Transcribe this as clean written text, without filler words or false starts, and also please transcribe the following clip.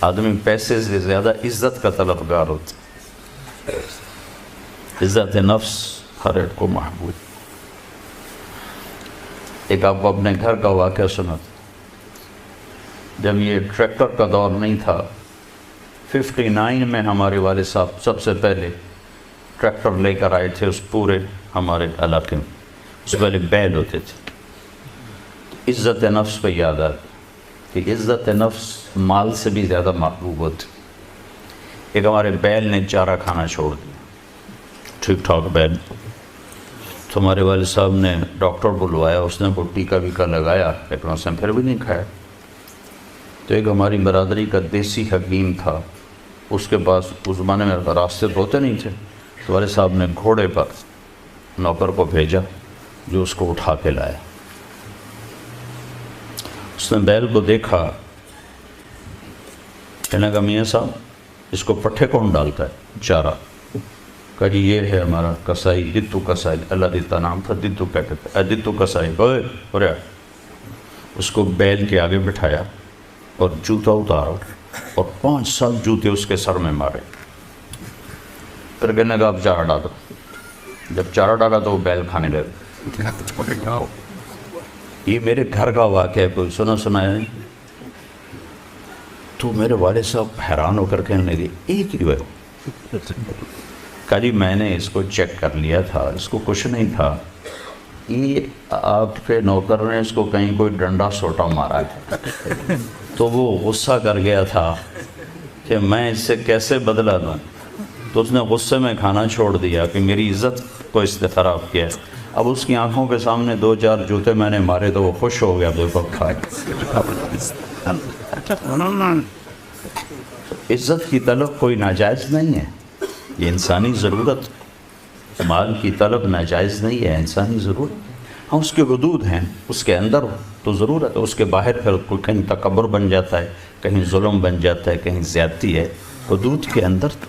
آدمی پیسے سے زیادہ عزت کا طلبگار ہوتا ہے. عزت نفس ہر ایک کو محبوب. ایک آپ کو اپنے گھر کا واقعہ سنا تھا. جب یہ ٹریکٹر کا دور نہیں تھا، 59 میں ہمارے والد صاحب سب سے پہلے ٹریکٹر لے کر آئے تھے اس پورے ہمارے علاقے میں. اس سے پہلے بیل ہوتے تھے. عزت نفس پہ یاد آتی کہ عزت نفس مال سے بھی زیادہ محبوب ہوتی. ایک ہمارے بیل نے چارہ کھانا چھوڑ دیا، ٹھیک ٹھاک بیل. تو ہمارے والد صاحب نے ڈاکٹر بلوایا، اس نے وہ ٹیکا ویکا لگایا، لیکن اس نے پھر بھی نہیں کھایا. تو ایک ہماری برادری کا دیسی حکیم تھا، اس کے پاس اس زمانے میں راستے تو ہوتے نہیں تھے. تو والد صاحب نے گھوڑے پر نوکر کو بھیجا جو اس کو اٹھا کے لایا. اس نے بیل کو دیکھا، کہنے کا میاں صاحب اس کو پٹھے کون ڈالتا ہے چارہ؟ کہا جی یہ ہے ہمارا کسائی، دتو کسائی. اللہ دیتا نام تھا، دتو کہتے تھے. دتو کسائی بولے. اس کو بیل کے آگے بٹھایا اور جوتا اتارا اور 5 جوتے اس کے سر میں مارے. پھر کہنے کا اب چارہ ڈالو. جب چارہ ڈالا تو وہ بیل کھانے لگا. یہ میرے گھر کا واقعہ ہے، کوئی سنا ہے نہیں. تو میرے والد صاحب حیران ہو کر کہنے لگے ایک ہی ہے. کہا جی میں نے اس کو چیک کر لیا تھا، اس کو کچھ نہیں تھا. یہ آپ کے نوکر نے اس کو کہیں کوئی ڈنڈا سوٹا مارا ہے تو وہ غصہ کر گیا تھا کہ میں اس سے کیسے بدلہ دوں. تو اس نے غصے میں کھانا چھوڑ دیا کہ میری عزت کو اس نے خراب کیا. اب اس کی آنکھوں کے سامنے 2-4 جوتے میں نے مارے تو وہ خوش ہو گیا. عزت کی طلب کوئی ناجائز نہیں ہے، یہ انسانی ضرورت. مال کی طلب ناجائز نہیں ہے، انسانی ضرورت. ہاں اس کے حدود ہیں، اس کے اندر تو ضرورت ہے، اس کے باہر پھر کہیں تکبر بن جاتا ہے، کہیں ظلم بن جاتا ہے، کہیں زیادتی ہے. حدود کے اندر تو